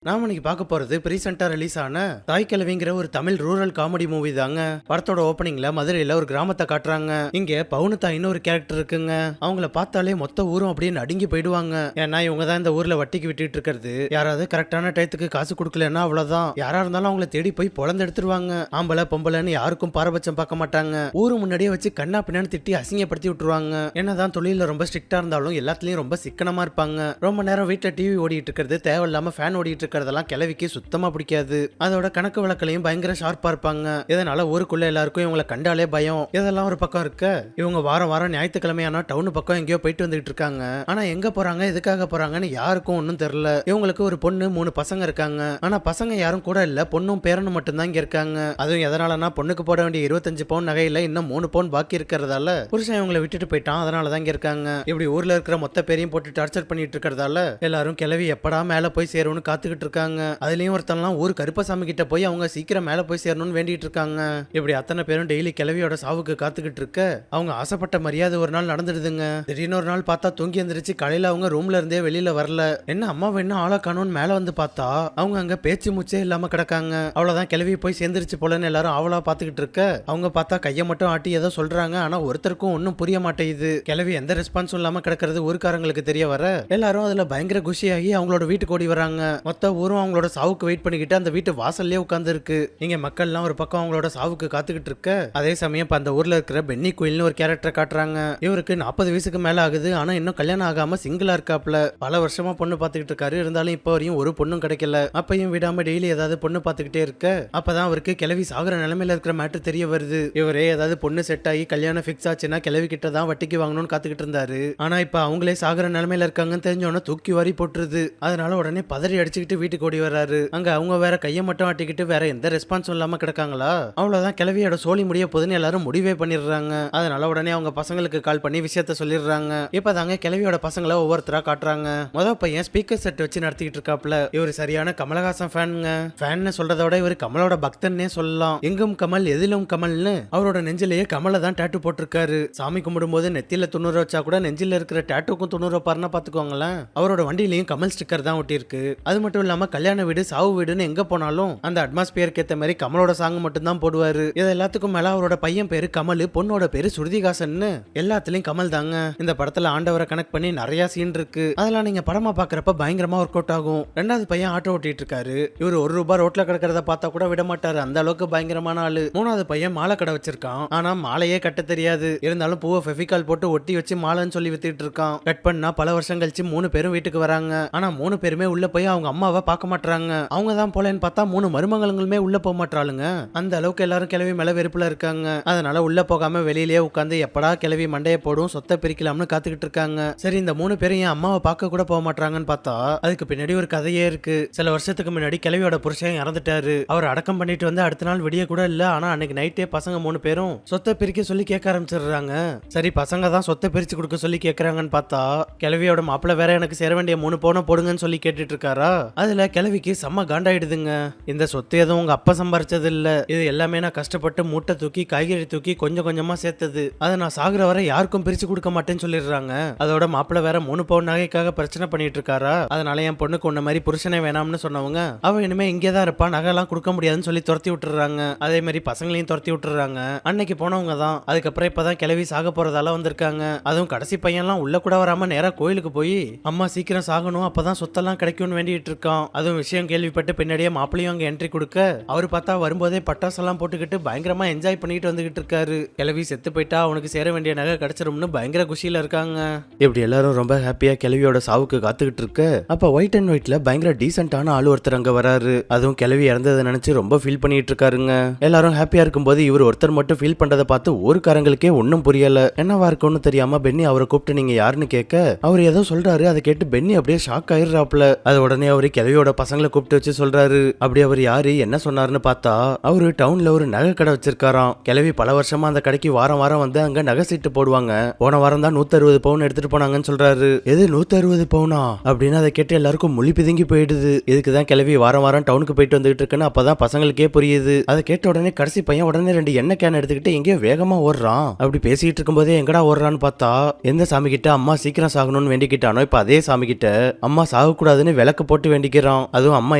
நாம இன்னைக்கு பார்க்க போறது ரீசெண்டா ரிலீஸ் ஆன தாய் கிழவிங்கிற ஒரு தமிழ் ரூரல் காமெடி மூவி தாங்க. படத்தோட ஓப்பனிங்ல மதுரையில ஒரு கிராமத்தை காட்டுறாங்க. இங்க பவுனு தாயின்னு ஒரு கேரக்டர் இருக்குங்க. அவங்கள பார்த்தாலே மொத்த ஊரும் அப்படியே நடுங்கி போயிடுவாங்க. ஏன்னா இவங்க தான் இந்த ஊர்ல வட்டிக்கு விட்டுட்டு இருக்கிறது. யாராவது கரெக்டான டயத்துக்கு காசு கொடுக்கலன்னா அவ்வளவுதான். யாரா இருந்தாலும் அவங்கள தேடி போய் பொழந்து எடுத்துருவாங்க. ஆம்பளை பொம்பளைன்னு யாருக்கும் பாரபட்சம் பார்க்க மாட்டாங்க. ஊரு முன்னாடியே வச்சு கண்ணா பின்னான்னு திட்டி அசிங்கப்படுத்தி விட்டுருவாங்க. என்னதான் தொழில ரொம்ப ஸ்ட்ரிக்டா இருந்தாலும் எல்லாத்துலயும் ரொம்ப சிக்கனமா இருப்பாங்க. ரொம்ப நேரம் வீட்டுல டிவி ஓடிட்டு இருக்கிறது, தேவையில்லாம ஃபேன் ஓடிட்டு இருக்கிறதெல்லாம் கிழவிக்கு சுத்தமா பிடிக்காது. அதோட கணக்கு வழக்கலையும் பயங்கர ஷார்ப்பா இருப்பாங்க. இதனால ஊருக்குள்ள எல்லாருக்கும் இவங்களை கண்டாலே பயம். இதெல்லாம் ஒரு பக்கம் இருக்க, இவங்க வாரம் வாரம் ஞாயிற்றுக்கிழமையான டவுன் பக்கம் எங்கேயோ போயிட்டு வந்துட்டு இருக்காங்க. ஆனா எங்க போறாங்க, எதுக்காக போறாங்கன்னு யாருக்கும் ஒன்னும் தெரியல. இவங்களுக்கு ஒரு பொண்ணு 3 பசங்க இருக்காங்க. ஆனா பசங்க யாரும் கூட இல்ல, பொண்ணும் பேரனும் மட்டும்தான் இங்க இருக்காங்க. அதுவும் எதனாலனா பொண்ணுக்கு போட வேண்டிய 25 பவுன் நகையில இன்னும் 3 பவுன் பாக்கி இருக்கிறதால புருஷன் இவங்களை விட்டுட்டு போயிட்டான். அதனாலதான் இங்க இருக்காங்க. இப்படி ஊர்ல இருக்கிற மொத்த பேரையும் போட்டு டார்ச்சர் பண்ணிட்டு இருக்கிறதால எல்லாரும் கிளவி எப்படா மேல போய் சேரும்னு காத்துக்கிட்டு இருக்காங்க. அதுலயும் ஒருத்தன்லாம் ஊர் கருப்பசாமி கிட்ட போய் அவங்க சீக்கிரம் மேல போய் சேரணும்னு வேண்டிட்டு இருக்காங்க. இப்படி அத்தனை பேரும் டெய்லி கிளவியோட சாவுக்கு காத்துக்கிட்டு இருக்க, அவங்க ஆசைப்பட்ட மரியாதை ஒரு நாள் நடந்துடுதுங்க. திடீர்னு ஒரு நாள் பார்த்தா தூங்கி எந்திரிச்சு காலையில அவங்க ரூம்ல இருந்தே வெளியில வரல. என்ன அம்மா வேணும் ஆளா காணும்னு மேல வந்து பார்த்தா அவங்க அங்க பேச்சு மூச்சே இல்லாம கிடக்காங்க. அவ்வளவுதான் கிளவி போய் சேர்ந்துருச்சு போலன்னு எல்லாரும் அவளா பாத்துக்கிட்டு இருக்க, அவங்க பார்த்தா கையை மட்டும் ஆட்டி ஏதோ சொல்றாங்க. ஆனா ஒருத்தருக்கும் ஒன்னும் புரிய மாட்டேங்குது. கிளவி எந்த ரெஸ்பான்ஸும் இல்லாம கிடக்கிறது ஊருக்காரங்களுக்கு தெரிய வர எல்லாரும் அதுல பயங்கர குஷியாகி அவங்களோட வீட்டுக்கு ஓடி வராங்க. மொத்த ஊரும் அவங்களோட சாவுக்கு வெயிட் பண்ணிக்கிட்டு அந்த வீட்டு வாசல்லே உட்கார்ந்து இருக்கு. இங்க மக்கள்லாம் ஒரு பக்கம் அவங்களோட சாவுக்கு காத்துக்கிட்டு இருக்க, அதே சமயம் அந்த ஊர்ல இருக்கிற பென்னி குயில்னு ஒரு கேரக்டர் காட்டுறாங்க. இவருக்கு 40 வயசுக்கு மேல ஆகுது. ஆனா இன்னும் கல்யாணம் ஆகாம சிங்கிளா இருக்காப்ல. பல வருஷமா பொண்ணு பாத்துக்கிட்டு இருக்காரு. இருந்தாலும் இப்போ வரையும் ஒரு பொண்ணும் கிடைக்கல. அப்பையும் விடாம டெய்லி ஏதாவது பொண்ணு பாத்துக்கிட்டே இருக்க, அப்பதான் அவருக்கு கிளவி சாகுற நிலைமையில இருக்கிற மேட்டர் தெரிய வருது. இவரே ஏதாவது பொண்ணு செட் ஆகி கல்யாணம் பிக்ஸ் ஆச்சுன்னா கிளவி கிட்ட தான் வட்டிக்கு வாங்கணும்னு காத்துக்கிட்டு இருந்தாரு. ஆனா இப்ப அவங்களே சாகுற நிலைமையில இருக்காங்கன்னு தெரிஞ்சோன்னா தூக்கி வாரி போட்டுருது. அதனால உடனே பதறி அடிச்சுக்கிட்டு வீட்டுக்கு ஓடி வர்றாரு. அங்க அவங்க வேற கையை மட்டும் ஆட்டிக்கிட்டு வேற எந்த ரெஸ்பான்ஸும் இல்லாம கிடக்காங்களா. அவ்வளவுதான் கிளவியோட சோழி முடிய போதுன்னு எல்லாரும் முடிவே பண்ணிடுறாங்க. அதனால உடனே அவங்க பசங்களுக்கு கால் பண்ணி விஷயத்த சொல்லிடுறாங்க. இப்பதாங்க கிளவியோட பசங்களை ஒவ்வொருத்தரா காட்டுறாங்க. முதல் பையன் ஸ்பீக்கர் செட் வச்சு நடத்திக்கிட்டு இருக்காப்ல. இவர் சரியான கமலஹாசன் ஃபேனுங்க. ஃபேன்னு சொல்றத விட இவர் கமலோட பக்தன்னே சொல்லலாம். எங்கும் கமல் எதிலும் கமல்னு அவரோட நெஞ்சிலேயே கமலை தான் டேட்டு போட்டிருக்காரு. சாமி கும்பிடும் போது நெத்தியில 90 வச்சா கூட நெஞ்சில இருக்கிற டேட்டுக்கும் 90 வைப்பாருன்னா பாத்துக்கோங்களேன். அவரோட வண்டியிலையும் கமல் ஸ்டிக்கர் தான் ஒட்டி இருக்கு. அது மட்டும் இல்லாம கல்யாண வீடு சாவு வீடுன்னு எங்க போனாலும் அந்த அட்மாஸ்பியருக்கு ஏத்த மாதிரி கமலோட சாங் மட்டும் தான் போடுவாரு. இது எல்லாத்துக்கும் மேல அவரோட பையன் பேரு கமல், பொண்ணோட பேரு ஸ்ருதிகாசன். எல்லாத்துலயும் கமல் தாங்க. இந்த படத்துல ஆண்டவரை கனெக்ட் பண்ணி நிறைய சீன் இருக்கு. அதெல்லாம் நீங்க படமா பாக்குறப்ப பயங்கரமா ஒர்க் அவுட் ஆகும். ரெண்டாவது பையன் ஆட்டோ ஓட்டிட்டு இருக்காரு. இவர் ₹1 ரோட்ல கிடக்கிறத பார்த்தா கூட விட மாட்டாரு. அந்த அளவுக்கு பயங்கரமான ஆளு. மூணாவது பையன் மாலை கடை வச்சிருக்கான். ஆனா மாலையே கட்ட தெரியாது. இருந்தாலும் பூவை ஃபெவிகால் போட்டு ஒட்டி வச்சு மாலைன்னு சொல்லி வித்துட்டு இருக்கான். கட் பண்ணா பல வருஷம் கழிச்சு 3 பேரும் வீட்டுக்கு வராங்க. ஆனா 3 பேருமே உள்ள போய் அவங்க அம்மாவை பார்க்க மாட்டாங்க. அவங்க தான் போலன்னு பார்த்தா 3 மருமகளுமே உள்ள போக மாட்டாளுங்க. அந்த அளவுக்கு எல்லாரும் கிளவி மேல வெறுப்புல இருக்காங்க. அதனால உள்ள போகாம வெளியிலேயே உட்காந்து எப்படா கிளவி மண்டைய போடும் சொத்தை பிரிக்கலாம்னு காத்துக்கிட்டு இருக்காங்க. சரி இந்த 3 பேரும் என் அம்மாவை பார்க்க கூட போக மாட்டாங்கன்னு பார்த்தா அதுக்கு பின்னாடி ஒரு கதையே இருக்கு. சில வருஷத்துக்கு முன்னாடி கிளவியோட புருஷன் இறந்துட்டாரு. அவர் அடக்கம் பண்ணிட்டு வந்து அடுத்த நாள் விடிய கூட இல்ல. ஆனா அன்னைக்கு நைட்டே பசங்க 3 பேரும் சொத்தை பிரிக்க சொல்லி கேட்க ஆரம்பிச்சிடுறாங்க. சரி பசங்க தான் சொத்தை பிரிச்சு கொடுக்க சொல்லி கேட்கறாங்கன்னு பார்த்தா கிளவியோட மாப்பிள்ள வேற எனக்கு சேர வேண்டிய 3 பவுனை போடுங்கன்னு சொல்லி கேட்டுட்டு இருக்காரா. அதுல கிளவிக்கு செம்ம காண்டாயிடுதுங்க. இந்த சொத்து எதுவும் உங்க அப்பா சம்பாரிச்சது இல்ல. இது எல்லாமே நான் கஷ்டப்பட்டு மூட்டை தூக்கி காய்கறி தூக்கி கொஞ்சம் கொஞ்சமா சேர்த்தது. அதை நான் சாகுற வரை யாருக்கும் பிரிச்சு கொடுக்க மாட்டேன்னு சொல்லிடுறாங்க. அதோட மாப்பிள்ள வேற 3 பவுன் நகைக்காக பிரச்சனை பண்ணிட்டு இருக்காரா. அதனால என் பொண்ணுக்கு உன்ன மாதிரி புருஷனே வேணாம்னு சொன்னவங்க அவன் இனிமே இங்கேதான் இருப்பா, நகைலாம் கொடுக்க முடியாதுன்னு சொல்லி துரத்தி விட்டுறாங்க. அதே மாதிரி பசங்களையும் துரத்தி விட்டுறாங்க. அன்னைக்கு போனவங்க தான் அதுக்கப்புறம் இப்பதான் கிளவி சாக போறதால வந்திருக்காங்க. அதுவும் கடைசி பையன்லாம் உள்ள கூட வராம நேரா கோயிலுக்கு போய் அம்மா சீக்கிரம் சாகணும் அப்பதான் சொத்தெல்லாம் கிடைக்கும்னு வேண்டிட்டு இருக்கான். அதுவும் விஷயம் கேள்விப்பட்டு பின்னாடியே மாப்பிளையும் அங்க என்ட்ரி கொடுக்க அவரு பார்த்தா வரும்போதே பட்டாசெல்லாம் போட்டுக்கிட்டு பயங்கரமா என்ஜாய் பண்ணிட்டு வந்துகிட்டு இருக்காரு. கிளவி செத்து போயிட்டா அவனுக்கு சேர வேண்டிய நகை கிடைச்சிரும்னு பயங்கர குஷியில இருக்காங்க. இப்படி எல்லாரும் ரொம்ப ஹாப்பியா கிளவியோட சாவுக்கு காத்துக்கிட்டு இருக்க, அப்ப ஒயிட் அண்ட் ஒயிட்ல பயங்கர டீசென்டான ஆளு ஒருத்தர் அங்க வராரு. அதுவும் கிளவி இறந்ததை நினைச்சு ரொம்ப ஃபீல் பண்ணிட்டு இருக்காருங்க. எல்லாரும் ஹாப்பியா இருக்கும்போது இவர் ஒருத்தர் மட்டும் ஃபீல் பண்றதை பார்த்து ஊருக்காரங்களுக்கே ஒன்னும் புரியல. என்னவா இருக்கும்னு தெரியாம பென்னி அவரை கூப்பிட்டு நீங்க யாருன்னு கேட்க அவர் ஏதோ சொல்றாரு. அதை கேட்டு பென்னி அப்படியே ஷாக் ஆயிடுறாப்ல. அது உடனே அவரு கிளவியோட பசங்களை கூப்பிட்டு வச்சு சொல்றாரு. அப்படி அவர் யாரு என்ன சொன்னாருன்னு பார்த்தா அவரு டவுன்ல ஒரு நகை கடை வச்சிருக்காராம். கிளவி பல வருஷமா அந்த கடைக்கு வாரம் வாரம் வந்து அங்க நகை சீட்டு போடுவாங்க. போன வாரம் தான் 160 பவுன் எடுத்துட்டு போனாங்கன்னு சொல்றாரு. எது 160 பவுனா அப்படின்னு அதை கேட்டு எல்லாருக்கும் மொழி பிதுங்கி போயிடுது. இதுக்குதான் கிளவி வாரம் வாரம் டவுனுக்கு போயிட்டு வந்துட்டு இருக்குன்னு அப்பதான் பசங்களுக்கே புரியுது. அதை கேட்ட உடனே கடைசி பையன் உடனே 2 எண்ணெய் கேன் எடுத்துக்கிட்டு எங்கேயோ வேகமா ஓடுறான். அப்படி பேசிட்டு இருக்கும் போதே எங்கடா ஓடுறான்னு பார்த்தா எந்த சாமி கிட்ட அம்மா சீக்கிரம் சாகணும்னு வேண்டிக்கிட்டானோ இப்ப அதே சாமி கிட்ட அம்மா சாகக்கூடாதுன்னு விளக்கு போட்டு வேண்டிக்கிட்டு நிக்கிறான். அதுவும் அம்மா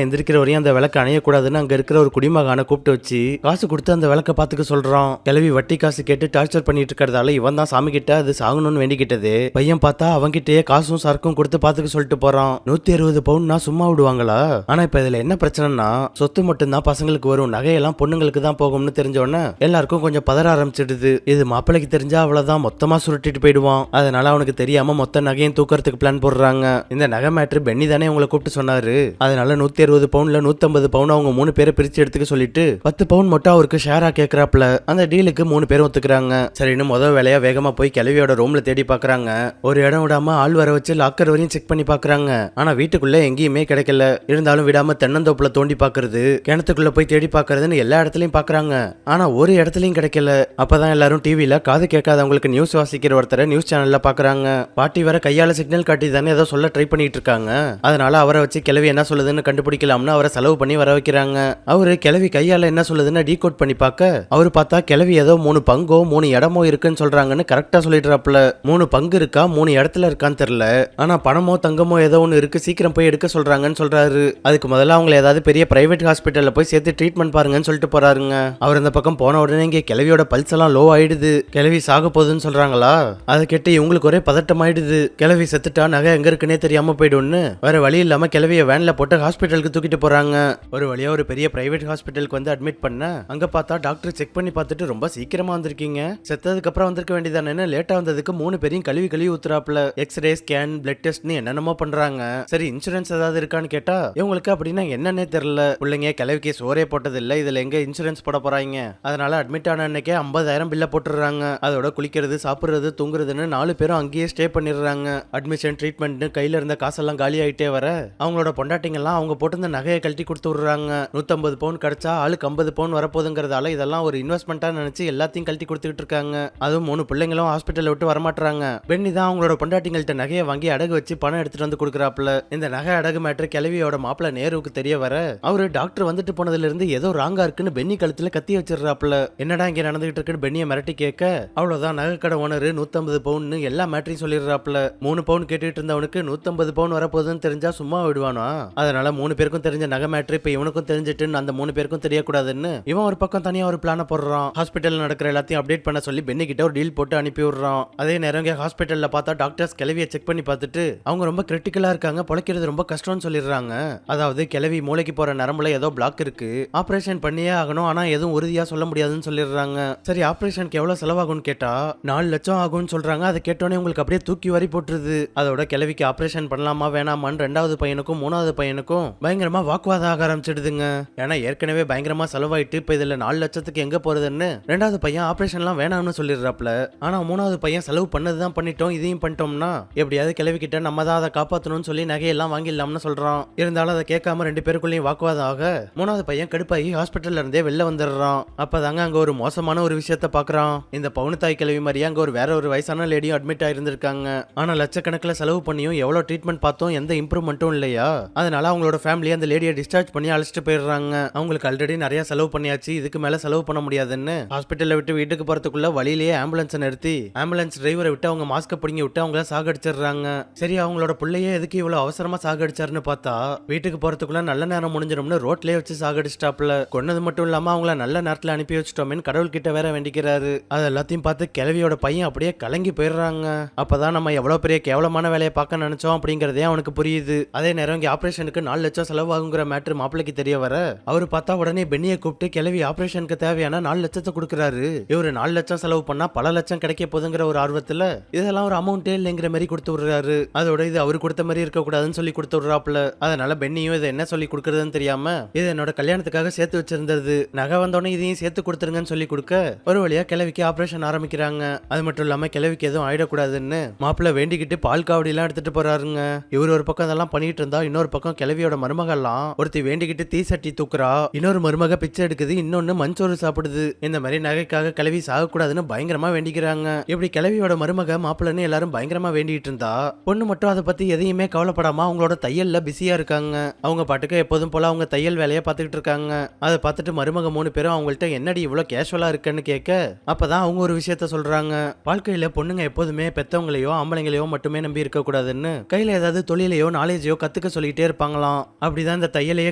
எந்திரிக்கிற வரையும் அந்த விளக்கு அணையக்கூடாதுன்னு அங்க இருக்கிற ஒரு குடிமகான கூப்பிட்டு வச்சு காசு கொடுத்து அந்த விளக்க பாத்துக்க சொல்றான். கிளவி வட்டி காசு கேட்டு டார்ச்சர் பண்ணிட்டு இருக்கிறதால இவன் தான் சாமி கிட்ட அது சாகணும்னு வேண்டிக்கிட்டது. பையன் பார்த்தா அவன்கிட்டயே காசும் சரக்கும் கொடுத்து பாத்துக்க சொல்லிட்டு போறான். 160 பவுன்னா சும்மா விடுவாங்களா? ஆனா இப்ப இதுல என்ன பிரச்சனைனா சொத்து மட்டும்தான் பசங்களுக்கு வரும், நகையெல்லாம் பொண்ணுங்களுக்கு தான் போகும்னு தெரிஞ்ச உடனே எல்லாருக்கும் கொஞ்சம் பதற ஆரம்பிச்சிடுது. இது மாப்பிளைக்கு தெரிஞ்சா அவ்வளவுதான், மொத்தமா சுருட்டிட்டு போயிடுவான். அதனால அவனுக்கு தெரியாம மொத்த நகையும் தூக்கறதுக்கு பிளான் போடுறாங்க. இந்த நகை மேட்ரு பென்னி தானே உங்களை கூப்பிட்டு சொன்னாரு. அதனால 160 பவுன்ல 150 பவுன் அவங்க 3 பேரை பிரிச்சு எடுத்துக்க சொல்லிட்டு 10 பவுன் மட்டும் அவருக்கு ஷேரா கேக்குறாப்ல. அந்த டீலுக்கு 3 பேரும் ஒத்துக்கிறாங்க. சரின்னு முதல் வேலையா வேகமா போய் கிளவியோட ரூம்ல தேடி பாக்குறாங்க. ஒரு இடம் விடாம ஆள் வர வச்சு லாக்கர் வரையும் செக் பண்ணி பாக்குறாங்க. ஆனா வீட்டுக்குள்ள எங்கேயுமே கிடைக்கல. இருந்தாலும் விடாம தென்னந்தோப்புல தோண்டி பாக்குறது, கிணத்துக்குள்ள போய் தேடி பாக்குறதுன்னு எல்லா இடத்துலயும் பாக்குறாங்க. ஆனா ஒரு இடத்துலயும் கிடைக்கல. அப்பதான் எல்லாரும் டிவில காது கேட்காதவங்களுக்கு நியூஸ் வாசிக்கிற ஒருத்தரை நியூஸ் சேனல்ல பாக்குறாங்க. பாட்டி வர கையால சிக்னல் காட்டி தானே ஏதோ சொல்ல ட்ரை பண்ணிட்டு இருக்காங்க. அதனால அவரை வச்சு கிளவி என்ன சொல்லுதுன்னு கண்டுபிடிக்கலாம்னு அவரை செலவு பண்ணி வர வைக்கிறாங்க. அவரு கிளவி கையால என்ன சொல்லுதுன்னு டீகோட் பண்ணி பார்க்க அவரு பார்த்தா கிளவி ஏதோ 3 பங்கோ 3 இடமோ இருக்குன்னு சொல்றாங்கன்னு கரெக்டா சொல்லிடுறாப்ல. 3 பங்கு இருக்கா 3 இடத்துல இருக்கான்னு தெரியல. ஆனா பணமோ தங்கமோ ஏதோ ஒன்று இருக்கு, சீக்கிரம் போய் எடுக்க சொல்றாங்கன்னு சொல்றாரு. அதுக்கு முதல்ல அவங்களை ஏதாவது பெரிய பிரைவேட் ஹாஸ்பிட்டல்ல போய் சேர்த்து ட்ரீட்மெண்ட் பாருங்கன்னு சொல்லிட்டு போறாருங்க. அவர் அந்த பக்கம் போன உடனே இங்க கிளவியோட பல்ஸ் எல்லாம் லோ ஆயிடுது. கிளவி சாக போகுதுன்னு சொல்றாங்களா? அதை கேட்டு இவங்களுக்கு ஒரே பதட்டம் ஆயிடுது. கிளவி செத்துட்டா நகை எங்க இருக்குன்னே தெரியாம போயிடும்னு வேற வழி இல்லாம கிளவிய வேன்ல போட்டு ஹாஸ்பிட்டலுக்கு தூக்கிட்டு போறாங்க. ஒரு வழியா ஒரு பெரிய பிரைவேட் ஹாஸ்பிட்டலுக்கு வந்து அட்மிட் பண்ண அங்க பார்த்தா டாக்டர் செக் பண்ணி பார்த்துட்டு ரொம்ப சீக்கிரமா வந்திருக்கீங்க, செத்ததுக்கு அப்புறம் வந்திருக்க வேண்டியதானே, லேட்டா வந்ததுக்கு 3 பேரையும் கழுவி ஊத்துறாப்ல. எக்ஸ்ரே ஸ்கேன் பிளட் டெஸ்ட்னு என்னென்னமோ பண்றாங்க. சரி இன்சூரன்ஸ் ஏதாவது இருக்கான்னு கேட்டா இவங்களுக்கு அப்படின்னா என்னன்னே தெரியல. பிள்ளைங்க கிளவிக்கு சோரே போட்டது இல்ல, இதுல எங்க இன்சூரன்ஸ் போட போறாங்க? அதனால அட்மிட் ஆன அன்னைக்கே 50,000 பில்ல போட்டுறாங்க. அதோட குளிக்கிறது சாப்பிடுறது தூங்குறதுன்னு 4 பேரும் அங்கேயே ஸ்டே பண்ணிடுறாங்க. அட்மிஷன் ட்ரீட்மெண்ட் கையில இருந்த காசெல்லாம் காலி ஆயிட்டே வர அவங்களோட பொண்டாட்டிங்க எல்லாம் அவங்க போட்டு நகையை கழட்டி கொடுத்து விடுறாங்க. 150 பவுன் கிடைச்சா ஆளுக்கு 50 பவுன் வரப்போகுதுங்கிறதால இதெல்லாம் ஒரு இன்வெஸ்ட்மெண்டா நினைச்சு எல்லாத்தையும் கழட்டி கொடுத்துட்டு இருக்காங்க. அதுவும் 3 பிள்ளைங்களும் ஹாஸ்பிட்டல் விட்டு வரமாட்டாங்க. பென்னி தான் அவங்களோட பொண்டாட்டிங்கள்ட்ட நகையை வாங்கி அடகு வச்சு பணம் எடுத்துட்டு வந்து கொடுக்குறாப்ல. இந்த நகை அடகு மேட்ரு கிளவியோட மாப்பிள்ள நேருவுக்கு தெரிய வர அவரு டாக்டர் வந்துட்டு போனதுல இருந்து ஏதோ ராங்கா இருக்குன்னு பென்னி கழுத்துல கத்தி வச்சிடறாப்ல. என்னடா இங்க நடந்துகிட்டு இருக்குன்னு பென்னியை மிரட்டி கேட்க அவ்வளவுதான் நகை கடை ஓனர் 150 பவுன் எல்லா மேட்டரையும் சொல்லிடுறாப்ல. 3 பவுன் கேட்டுட்டு இருந்தவனுக்கு 150 பவுன் வரப்போகுதுன்னு தெரிஞ்சா சும்மா விடுவானா? அதனால 3 பேருக்கும் தெரிஞ்ச நகை மேட்ரு இப்ப இவனுக்கும் தெரிஞ்சிட்டு அந்த 3 பேருக்கும் தெரியக்கூடாதுன்னு இவன் ஒரு பக்கம் தனியா ஒரு பிளான போடுறான். ஹாஸ்பிட்டல் நடக்கிற எல்லாத்தையும் அப்டேட் பண்ண சொல்லி பென்னி கிட்ட ஒரு டீல் போட்டு அனுப்பி விடுறான். அதே நேரம் ஹாஸ்பிட்டல்ல பார்த்தா டாக்டர்ஸ் கிளவியை செக் பண்ணி பார்த்துட்டு அவங்க ரொம்ப கிரிட்டிக்கலா இருக்காங்க, பொழைக்கிறது ரொம்ப கஷ்டம்னு சொல்லிடுறாங்க. அதாவது கிளவி மூளைக்கு போற நரம்புல ஏதோ பிளாக் இருக்கு, ஆபரேஷன் பண்ணியே ஆகணும், ஆனா எதுவும் உறுதியா சொல்ல முடியாதுன்னு சொல்லிடுறாங்க. சரி ஆபரேஷனுக்கு எவ்வளவு செலவாகும்னு கேட்டா 4 லட்சம் ஆகும்னு சொல்றாங்க. அதை கேட்டோன்னே உங்களுக்கு அப்படியே தூக்கி வாரி போட்டுருது. அதோட கிளவிக்கு ஆபரேஷன் பண்ணலாமா வேணாமான்னு 2வது பையனுக்கும் 3வது பையனுக்கும் பயங்கரமா வாக்குவாதம் ஆக ஆரம்பிச்சிடுதுங்க. ஏன்னா ஏற்கனவே பயங்கரமா செலவாயிட்டு இப்ப இதுல 4 லட்சத்துக்கு எங்க போறதுன்னு 2வது பையன் ஆபரேஷன்லாம் வேணாம்னு சொல்லிடுறாப்ல. ஆனா 3வது பையன் செலவு பண்ணதுதான் பண்ணிட்டோம், இதையும் பண்ணிட்டோம்னா எப்படியாவது கிளவிக்கிட்ட நம்ம தான் அதை காப்பாற்றணும்னு சொல்லி நகையெல்லாம் வாங்கிடலாம்னு சொல்றான். இருந்தாலும் அதை கேட்காம 2 பேருக்குள்ளேயும் வாக்குவாதம் ஆக 3வது பையன் கடுப்பாகி ஹாஸ்பிட்டல்ல இருந்தே வெளில வந்துடுறான். அப்பதாங்க அங்க ஒரு மோசமான ஒரு விஷயத்த பாக்குறான். இந்த பவுனு தாய் கிளவி மாதிரியா அங்க ஒரு வேற ஒரு வயசான லேடியும் அட்மிட் ஆயிருந்திருக்காங்க. ஆனா லட்சக்கணக்கில் செலவு பண்ணியும் எவ்வளவு ட்ரீட்மெண்ட் பார்த்தோம் எந்த இம்ப்ரூவ்மெண்ட்டும் இல்லையா? அதனால அவங்களோட ஃபேமிலி அந்த லேடியை டிஸ்சார்ஜ் பண்ணி அழைச்சிட்டு போயிடுறாங்க. அவங்களுக்கு ஆல்ரெடி நிறைய செலவு பண்ணியாச்சு, இதுக்கு மேல செலவு பண்ண முடியாதுன்னு ஹாஸ்பிட்டல்ல விட்டு வீட்டுக்கு போறதுக்குள்ள வழியிலேயே ஆம்புலன்ஸ் நிறுத்தி ஆம்புலன்ஸ் டிரைவரை விட்டு அவங்க மாஸ்க பிடிங்கி விட்டு அவங்கள சாகடிச்சிடுறாங்க. சரி அவங்களோட பிள்ளையே எதுக்கு இவ்வளவு அவசரமா சாகடிச்சாருன்னு பார்த்தா வீட்டுக்கு போறதுக்குள்ள நல்ல நேரம் முடிஞ்சிடும்னு ரோட்லயே வச்சு சாகடிச்சிட்டாப்ல. கொன்னது மட்டும் இல்லாம அவங்கள நல்ல நேரத்துல அனுப்பி வச்சுட்டோமேன்னு கடவுள் கிட்ட வேற வேண்டிக்கிறாரு. அது எல்லாத்தையும் பார்த்து கிளவியோட பையன் அப்படியே கலங்கி போயிடுறாங்க. அப்பதான் நம்ம எவ்வளவு பெரிய கேவலமான வேலையை பார்க்க நினைச்சோம் அப்படிங்கறதே அவனுக்கு புரியுது. அதே நேரம் இங்க ஆபரேஷனுக்கு 4 லட்சம் செலவாகுங்கிற மேட்ரு மாப்பிளைக்கு தெரிய வர அவரு பார்த்தா உடனே பென்னியை கூப்பிட்டு கிளவி ஆபரேஷனுக்கு தேவையான 4 லட்சத்தை கொடுக்குறாரு. இவரு 4 லட்சம் செலவு பண்ணா பல லட்சம் கிடைக்க போதுங்கிற ஒரு ஆர்வத்துல இதெல்லாம் ஒரு அமௌண்டே இல்லைங்கிற மாதிரி கொடுத்து விடுறாரு. அதோட இது அவரு கொடுத்த மாதிரி இருக்க கூடாதுன்னு சொல்லி கொடுத்து விடுறாப்ல. அதனால பென்னியும் இதை என்ன சொல்லி கொடுக்கறதுன்னு தெரியாம இது என்னோட கல்யாணத்துக்காக சேர்த்து வச்சிருந்தது, நகை வந்தோடனே இதையும் சேர்த்து கொடுத்துருங்கன்னு சொல்லி கொடுக்க ஒரு வழியா கிளவிக்கு ஆபரேஷன் ஆரம்பிக்கிறாங்க. அது மட்டும் இல்லாம கிளவிக்கு எதுவும் ஆயிடக்கூடாதுன்னு மாப்பிள்ள வேண்டிக்கிட்டு பால் காவடி எல்லாம் எடுத்துட்டு போறாருங்க. இவர் ஒரு பக்கம் இதெல்லாம் பண்ணிட்டு இருந்தா இன்னொரு பக்கம் கிளவியோட மருமகெல்லாம் ஒருத்தி வேண்டிக்கிட்டு தீ சட்டி தூக்குறா, இன்னொரு மருமக பிச்சை எடுக்குது, இன்னொன்னு மஞ்சோறு சாப்பிடுது. இந்த மாதிரி நகைக்காக கிளவி சாகக்கூடாதுன்னு பயங்கரமா வேண்டிக்கிறாங்க. இப்படி கிளவியோட மருமக மாப்பிள்ளன்னு எல்லாரும் பயங்கரமா வேண்டிட்டு இருந்தா பொண்ணு மட்டும் அதை பத்தி எதையுமே கவலைப்படாம அவங்களோட தையல்ல பிஸியா இருக்காங்க. அவங்க பாட்டுக்கு எப்போதும் போல அவங்க தையல் வேலையை பார்த்துக்கிட்டு இருக்காங்க. அதை பார்த்துட்டு மருமக 3 பேரும் அவங்கள்ட்ட என்னடி இவ்வளவு கேஷுவலா இருக்குன்னு கேட்க அப்பதான் அவங்க ஒரு விஷயத்த சொல்றாங்க. வாழ்க்கையில பொண்ணுங்க எப்போதுமே பெத்தவங்களையோ ஆம்பளைங்களையோ மட்டுமே நம்பி இருக்க கூடாதுன்னு கையில ஏதாவது தொழிலையோ நாலேஜையோ கத்துக்க சொல்லிட்டே சொல்லிட்டே இருப்பாங்களாம். அப்படிதான் இந்த தையலையே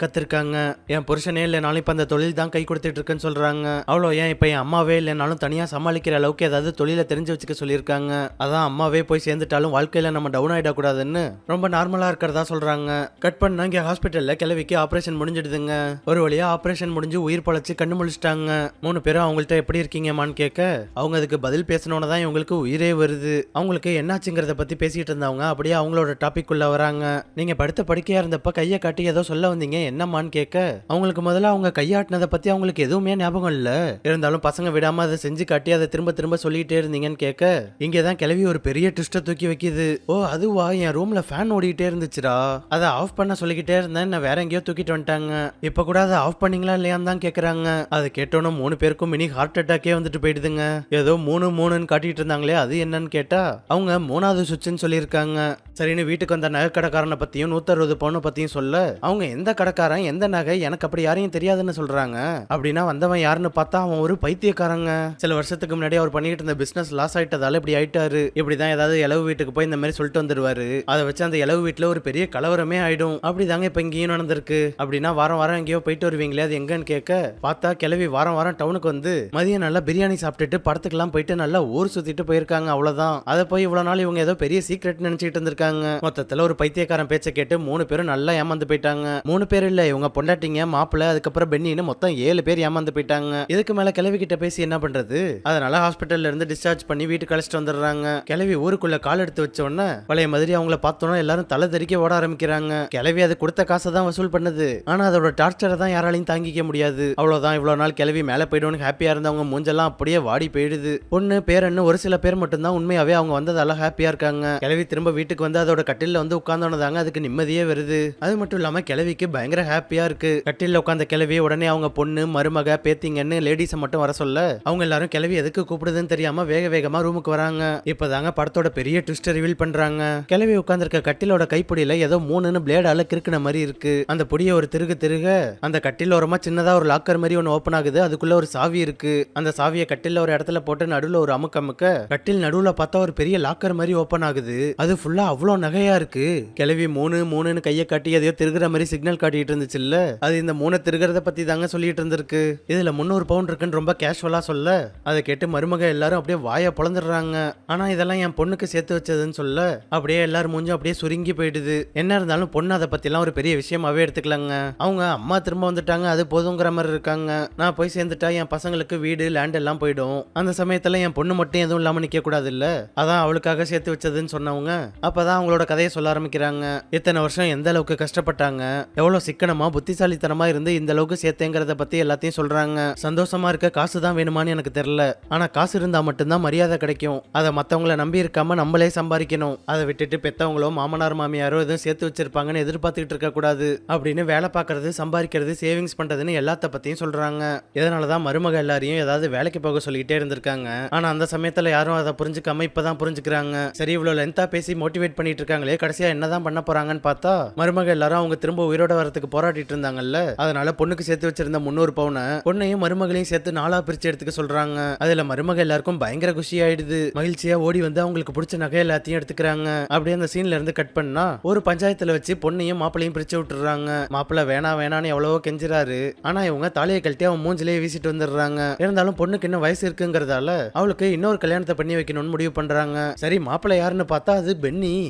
கத்திருக்காங்க. என் புருஷனே இல்லைனாலும் இப்ப அந்த தொழில் தான் கை கொடுத்துட்டு இருக்குன்னு சொல்றாங்க. அவ்வளோ ஏன் இப்ப என் அம்மாவே இல்லைனாலும் தனியா சமாளிக்கிற அளவுக்கு ஏதாவது தொழிலை தெரிஞ்சு வச்சுக்க சொல்லியிருக்காங்க. அதான் அம்மாவே போய் சேர்ந்துட்டாலும் வாழ்க்கையில நம்ம டவுன் ஆயிடக்கூடாதுன்னு ரொம்ப நார்மலா இருக்கிறதா சொல்றாங்க. கட் பண்ணா இங்க ஹாஸ்பிட்டல்ல கிழவிக்கு ஆபரேஷன் முடிஞ்சிடுதுங்க. ஒரு வழியா ஆபரேஷன் முடிஞ்சு உயிர் பழச்சு கண்ணு முழிச்சிட்டாங்க. 3 பேரும் அவங்கள்ட்ட எப்படி இருக்கீங்கம்மான்னு கேட்க அவங்க அதுக்கு பதில் பேசணும்னு தான் இவங்களுக்கு உயிரே வருது. அவங்களுக்கு என்னாச்சுங்கிறத பத்தி பேசிட்டு இருந்தவங்க அப்படியே அவங்களோட டாபிக் உள்ள வராங்க. நீங்க படுத்த படுக்கையா இருந்தப்ப கையை காட்டி ஏதோ சொல்ல வந்தீங்க, என்னம்மான்னு கேட்க அவங்களுக்கு முதல்ல அவங்க கையாட்டினதை பத்தி அவங்களுக்கு எதுவுமே ஞாபகம் இல்ல. இருந்தாலும் பசங்க விடாம அதை செஞ்சு காட்டி அதை திரும்ப திரும்ப சொல்லிட்டே இருந்தீங்கன்னு கேட்க இங்கதான் கிளவி ஒரு பெரிய ட்விஸ்ட தூக்கி வைக்குது. ஓ அதுவா, என் ரூம்ல ஃபேன் ஓடிக்கிட்டே இருந்துச்சுடா, அதை ஆஃப் பண்ண சொல்லிக்கிட்டே இருந்தேன், நான் வேற எங்கேயோ தூக்கிட்டு வந்துட்டாங்க. இப்ப கூட அதை ஆஃப் பண்ணீங்களா இல்லையான்னு தான் கேக்குறாங்க. அதை கேட்டோன்னு 3 பேருக்கும் மினி ஹார்ட் அட்டாக்கே வந்துட்டு போயிடுதுங்க. ஏதோ 3 காட்டிட்டு இருந்தாங்களே அது என்னன்னு கேட்டா அவங்க 3வது சுவிட்சுன்னு சொல்லியிருக்காங்க. சரின்னு வீட்டுக்கு வந்த நகை கடைக்காரனை பத்தியும் 160 பவுன் பத்தியும் சொல்ல அவங்க எந்த கடைக்காரன் எந்த நகை எனக்கு அப்படி யாரையும் தெரியாதுன்னு சொல்றாங்க. அப்படின்னா வந்தவன் யாருன்னு பார்த்தா அவன் ஒரு பைத்தியக்காரங்க. சில வருஷத்துக்கு முன்னாடி அவர் பண்ணிட்டு இருந்த பிசினஸ் லாஸ் ஆயிட்டதால இப்படி ஆயிட்டாரு. இப்படிதான் ஏதாவது இளவு வீட்டுக்கு போய் இந்த மாதிரி சொல்லிட்டு வந்துருவாரு. அதை வச்சு அந்த இளவு வீட்டுல ஒரு பெரிய கலவரமே ஆயிடும். அப்படிதாங்க இப்ப இங்கேயும் நடந்திருக்கு. அப்படின்னா வாரம் வாரம் எங்கேயோ போயிட்டு வருவீங்களே அது எங்கன்னு கேட்க பார்த்தா கிளவி வாரம் வாரம் டவுனுக்கு வந்து மதியம் நல்லா பிரியாணி சாப்பிட்டுட்டு படத்துக்கெல்லாம் போயிட்டு நல்லா ஊர் சுத்திட்டு போயிருக்காங்க. அவ்வளவுதான். அதை போய் இவ்வளவு நாள் இவங்க ஏதோ பெரிய சீக்ரெட் நினைச்சிட்டு இருந்திருக்காங்க. மொத்தத்துல ஒரு பைத்தியக்காரன் பேச்சை கேட்டு 3 பேரும் நல்லா ஏமாந்து போயிட்டாங்க. 3 பேர் இல்ல, இவங்க பொண்டாட்டிங்க, மாப்பிள்ள, அதுக்கப்புறம் பெண்ணின்னு மொத்தம் 7 பேர் ஏமாந்து போயிட்டாங்க. இதுக்கு மேல கிளவி கிட்ட பேசி என்ன பண்றது? அதனால ஹாஸ்பிட்டல்ல இருந்து டிஸ்சார்ஜ் பண்ணி வீட்டுக்கு அழைச்சிட்டு வந்துடுறாங்க. கிளவி ஊருக்குள்ள கால் எடுத்து வச்ச உடனே பழைய மாதிரி அவங்கள பார்த்தோன்னா எல்லாரும் தலை தெறிக்க ஓட ஆரம்பிக்கிறாங்க. கிளவி அது கொடுத்த காசை தான் வசூல் பண்ணுது. ஆனா அதோட டார்ச்சரை தான் யாராலையும் தாங்கிக்க முடியாது. அவ்வளவுதான். இவ்வளவு நாள் கிளவி மேல போயிடும்னு ஹாப்பியா இருந்தவங்க மூஞ்செல்லாம் அப்படியே வாடி போயிடுது. பொண்ணு பேரன்னு ஒரு சில பேர் மட்டும்தான் உண்மையாவே அவங்க வந்ததால ஹாப்பியா இருக்காங்க. கிளவி திரும்ப வீட்டுக்கு வந்து அதோட கட்டில வந்து உட்கார்ந்தோனதாங்க அதுக்கு நிம்மதியே வருது. அது மட்டும் இல்லாம கிளவிக்கு பயங்கர ஹாப்பியா இருக்கு. கட்டில உட்கார்ந்த கிளவி உடனே அவங்க பொண்ணு மருமக பேத்திங்கன்னு லேடிஸை மட்டும் வர சொல்ல அவங்க எல்லாரும் கிளவி எதுக்கு கூப்பிடுதுன்னு தெரியாம வேக வேகமா ரூமுக்கு வராங்க. இப்பதாங்க படத்தோட பெரிய ட்விஸ்ட் ரிவீல் பண்றாங்க. கிளவி உட்கார்ந்திருக்க கட்டிலோட கைப்பிடியில ஏதோ 3 பிளேடால கிறுக்குன மாதிரி இருக்கு. அந்த பொடியை ஒரு திருக அந்த கட்டில ஓரமா சின்னதா ஒரு லாக்கர் மாதிரி ஒன்னு ஓபன் ஆகுது. அதுக்குள்ள ஒரு சாவி இருக்கு. அந்த சாவியை கட்டில ஒரு இடத்துல போட்டு நடுவுல ஒரு அமுக்க கட்டில் நடுவுல பார்த்தா ஒரு பெரிய லாக்கர் மாதிரி ஓபன் ஆகுது. அது ஃபுல்லா அவ்வளோ நகையா இருக்கு. கிளவி 3 கையை காட்டி எதையோ திருகிற மாதிரி சிக்னல் காட்டிட்டு இருந்துச்சு இல்ல, அது இந்த 3 திருகிறத பத்தி தாங்க சொல்லிட்டு இருந்திருக்கு. இதுல 300 பவுன் இருக்குன்னு ரொம்ப கேஷுவலா சொல்ல அதை கேட்டு மருமக எல்லாரும் அப்படியே வாயை பொளந்துடுறாங்க. ஆனா இதெல்லாம் என் பொண்ணுக்கு சேர்த்து வச்சதுன்னு சொல்ல அப்படியே எல்லாரும் மூஞ்சும் அப்படியே சுருங்கி போயிடுது. என்ன இருந்தாலும் பொண்ணு அதை பத்தி எல்லாம் ஒரு பெரிய விஷயமாவே எடுத்துக்கலாங்க. அவங்க அம்மா திரும்ப வந்துட்டாங்க, அது போதுங்கிற மாதிரி இருக்காங்க. நான் போய் சேர்ந்துட்டா என் பசங்களுக்கு வீடு லேண்ட் எல்லாம் போயிடும். அந்த சமயத்துல என் பொண்ணு மட்டும் எதுவும் இல்லாம நிக்க கூடாது இல்ல, அதான் அவளுக்காக சேர்த்து வச்சதுன்னு சொன்னவங்க அப்பதான் அவங்களோட கதையை சொல்ல ஆரம்பிக்கிறாங்க. இத்தனை வருஷம் எந்த அளவுக்கு கஷ்டப்பட்டாங்க, எவ்வளவு சிக்கனமா புத்திசாலித்தனமா இருந்து இந்த அளவுக்கு சேர்த்தேங்கிறத பத்தி எல்லாத்தையும் சொல்றாங்க. சந்தோஷமா இருக்க காசு தான் வேணுமான்னு எனக்கு தெரியல, ஆனா காசு இருந்தா மட்டும்தான் மரியாதை கிடைக்கும். அதை மத்தவங்கள நம்பி இருக்காம நம்மளே சம்பாதிக்கணும். அதை விட்டுட்டு பெத்தவங்களோ மாமனார் மாமியாரோ எதுவும் சேர்த்து வச்சிருப்பாங்கன்னு எதிர்பார்த்துட்டு இருக்க கூடாது அப்படின்னு வேலை பார்க்கறது, சம்பாதிக்கிறது, சேவிங்ஸ் பண்றதுன்னு எல்லாத்த பத்தியும் சொல்றாங்க. இதனாலதான் மருமக எல்லாரையும் ஏதாவது வேலைக்கு போக சொல்லிட்டே இருந்திருக்காங்க. ஆனா அந்த சமயத்துல யாரும் அதை புரிஞ்சுக்காம இப்பதான் புரிஞ்சுக்கிறாங்க. சரி இவ்வளவு லென்த்தா பேசி மோட்டிவேட் பண்ணிட்டு இருக்காங்களே, கடைசியா என்னதான் பண்ண போறாங்கன்னு பார்த்தா மருமக எல்லாரும் அவங்க திரும்ப உயிரோட வரதுக்கு போராடிட்டு இருந்தாங்கல்ல, அதனால பொண்ணுக்கு சேர்த்து வச்சிருந்த 300 பவுனை பொண்ணையும் மருமகளையும் சேர்த்து 4 பிரிச்சு எடுத்துக்க சொல்றாங்க. அதுல மருமக எல்லாருக்கும் பயங்கர குஷி ஆயிடுது. மகிழ்ச்சியா ஓடி வந்து அவங்களுக்கு பிடிச்ச நகை எல்லாத்தையும் எடுத்துக்கிறாங்க. அப்படியே அந்த சீன்ல இருந்து கட் பண்ணா ஒரு பஞ்சாயத்துல வச்சு பொண்ணையும் மாப்பிளையும் பிரிச்சு விட்டுறாங்க. மாப்பிள்ள வேணான்னு எவ்வளவோ கெஞ்சுறாரு. ஆனா இவங்க தாலியை கழட்டி அவன் மூஞ்சிலேயே வீசிட்டு வந்துடுறாங்க. இருந்தாலும் பொண்ணுக்கு இன்னும் வயசு இருக்குங்கிறதால அவளுக்கு இன்னொரு கல்யாணத்தை பண்ணி வைக்கணும்னு முடிவு பண்றாங்க. சரி மாப்பிள்ள யாருன்னு பார்த்தா அது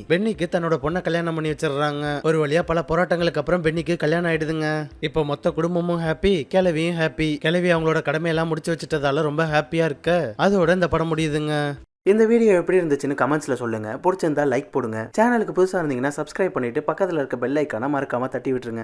பென்னிக்கு தன்னோட பொண்ணை கல்யாணம் பண்ணி வச்சிடுறாங்க. ஒரு வழியா பல போராட்டங்களுக்கு அப்புறம் பென்னிக்கு கல்யாணம் ஆயிடுதுங்க. இப்போ மொத்த குடும்பமும் ஹாப்பி, கிளவியும் ஹாப்பி. கிளவி அவங்களோட கடமையெல்லாம் முடிச்சு வச்சுட்டதால ரொம்ப ஹாப்பியா இருக்க அதோட இந்த படம் முடியுதுங்க. இந்த வீடியோ எப்படி இருந்துச்சுன்னு கமெண்ட்ஸ்ல சொல்லுங்க. பிடிச்சிருந்தா லைக் போடுங்க. சேனலுக்கு புதுசா இருந்தீங்கன்னா சப்ஸ்கிரைப் பண்ணிட்டு பக்கத்துல இருக்க பெல் ஐக்கான மறக்காம தட்டி விட்டுருங்க.